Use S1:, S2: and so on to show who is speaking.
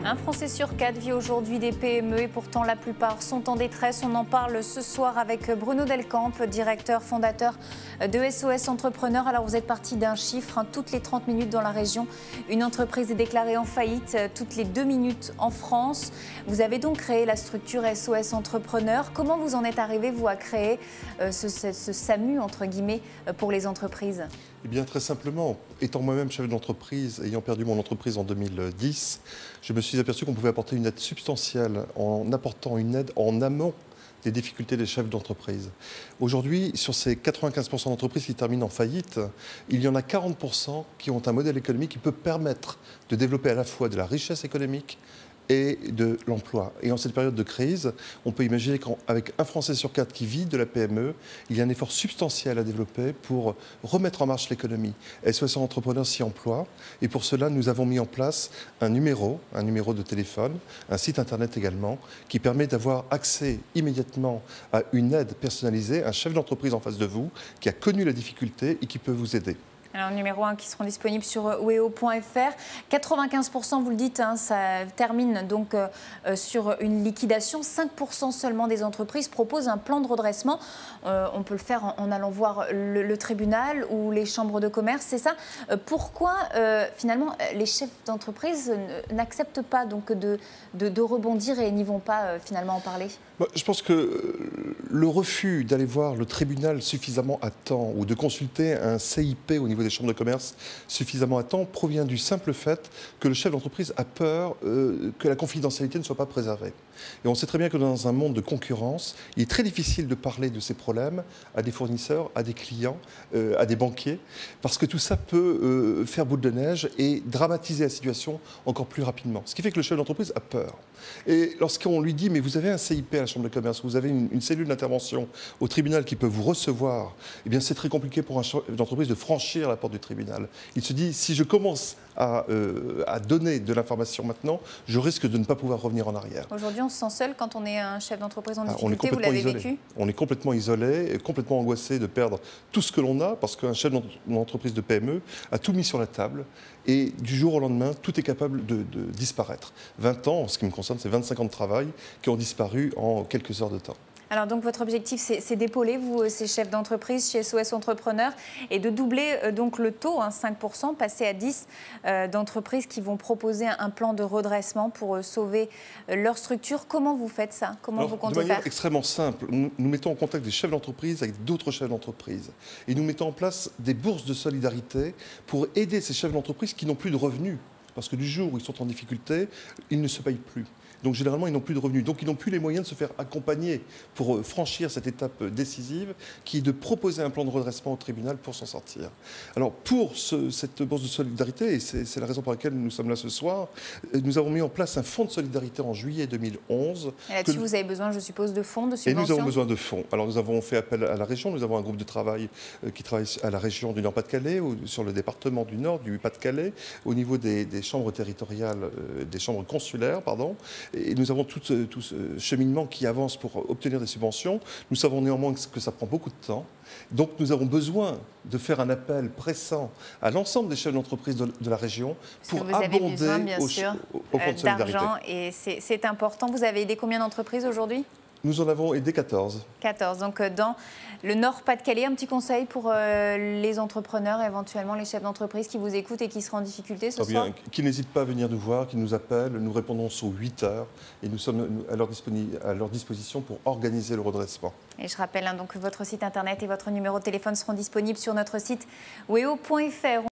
S1: Un Français sur 4 vit aujourd'hui des PME et pourtant la plupart sont en détresse. On en parle ce soir avec Bruno Delcamp, directeur fondateur de SOS Entrepreneur. Alors vous êtes parti d'un chiffre, toutes les 30 minutes dans la région, une entreprise est déclarée en faillite, toutes les 2 minutes en France. Vous avez donc créé la structure SOS Entrepreneur. Comment vous en êtes arrivé, vous, à créer ce SAMU, entre guillemets, pour les entreprises ?
S2: Eh bien, très simplement, étant moi-même chef d'entreprise, ayant perdu mon entreprise en 2010, je me suis aperçu qu'on pouvait apporter une aide substantielle en apportant une aide en amont des difficultés des chefs d'entreprise. Aujourd'hui, sur ces 95% d'entreprises qui terminent en faillite, il y en a 40% qui ont un modèle économique qui peut permettre de développer à la fois de la richesse économique et de l'emploi. Et en cette période de crise, on peut imaginer qu'avec un Français sur 4 qui vit de la PME, il y a un effort substantiel à développer pour remettre en marche l'économie. SOS Entrepreneurs s'y emploie et pour cela, nous avons mis en place un numéro de téléphone, un site internet également, qui permet d'avoir accès immédiatement à une aide personnalisée, un chef d'entreprise en face de vous qui a connu la difficulté et qui peut vous aider.
S1: Alors, numéro 1 qui seront disponibles sur weo.fr. 95%, vous le dites, ça termine donc sur une liquidation. 5% seulement des entreprises proposent un plan de redressement. On peut le faire en allant voir le tribunal ou les chambres de commerce, c'est ça. Pourquoi, finalement, les chefs d'entreprise n'acceptent pas donc de rebondir et n'y vont pas finalement en parler ?
S2: Je pense que le refus d'aller voir le tribunal suffisamment à temps ou de consulter un CIP au niveau des chambres de commerce suffisamment à temps provient du simple fait que le chef d'entreprise a peur que la confidentialité ne soit pas préservée. Et on sait très bien que dans un monde de concurrence, il est très difficile de parler de ces problèmes à des fournisseurs, à des clients, à des banquiers, parce que tout ça peut faire boule de neige et dramatiser la situation encore plus rapidement. Ce qui fait que le chef d'entreprise a peur. Et lorsqu'on lui dit « mais vous avez un CIP à la chambre de commerce, vous avez une cellule d'intervention au tribunal qui peut vous recevoir », eh bien c'est très compliqué pour un chef d'entreprise de franchir la porte du tribunal. Il se dit « si je commence à donner de l'information maintenant, je risque de ne pas pouvoir revenir en arrière ».
S1: Aujourd'hui, on se sent seul quand on est un chef d'entreprise en difficulté, vous l'avez vécu ?
S2: On est complètement isolé, complètement angoissé de perdre tout ce que l'on a, parce qu'un chef d'entreprise de PME a tout mis sur la table, et du jour au lendemain, tout est capable de disparaître. 20 ans, en ce qui me concerne, c'est 25 ans de travail qui ont disparu en quelques heures de temps.
S1: Alors donc votre objectif, c'est d'épauler, vous, ces chefs d'entreprise chez SOS Entrepreneur et de doubler donc le taux, 5%, passer à 10 d'entreprises qui vont proposer un plan de redressement pour sauver leur structure. Comment vous faites ça? Comment vous comptez faire?
S2: De manière extrêmement simple. Nous mettons en contact des chefs d'entreprise avec d'autres chefs d'entreprise. Et nous mettons en place des bourses de solidarité pour aider ces chefs d'entreprise qui n'ont plus de revenus. Parce que du jour où ils sont en difficulté, ils ne se payent plus. Donc généralement, ils n'ont plus de revenus. Donc ils n'ont plus les moyens de se faire accompagner pour franchir cette étape décisive qui est de proposer un plan de redressement au tribunal pour s'en sortir. Alors pour cette bourse de solidarité, et c'est la raison pour laquelle nous sommes là ce soir, nous avons mis en place un fonds de solidarité en juillet 2011.
S1: Et là-dessus, vous avez besoin, je suppose, de fonds, de subventions?
S2: Et nous avons besoin de fonds. Alors nous avons fait appel à la région. Nous avons un groupe de travail qui travaille à la région du Nord-Pas-de-Calais, sur le département du Nord, du Pas-de-Calais, au niveau des chambres territoriales, des chambres consulaires, pardon. Et nous avons tout ce cheminement qui avance pour obtenir des subventions. Nous savons néanmoins que ça prend beaucoup de temps. Donc nous avons besoin de faire un appel pressant à l'ensemble des chefs d'entreprise de la région pour abonder au fonds de solidarité.
S1: D'argent, et c'est important. Vous avez aidé combien d'entreprises aujourd'hui ?
S2: Nous en avons aidé 14.
S1: 14. Donc dans le Nord-Pas-de-Calais, un petit conseil pour les entrepreneurs, éventuellement les chefs d'entreprise qui vous écoutent et qui seront en difficulté ce soir ?
S2: Qui n'hésitent pas à venir nous voir, qui nous appellent. Nous répondons sous 8 heures et nous sommes à leur disposition pour organiser le redressement.
S1: Et je rappelle donc que votre site internet et votre numéro de téléphone seront disponibles sur notre site weo.fr.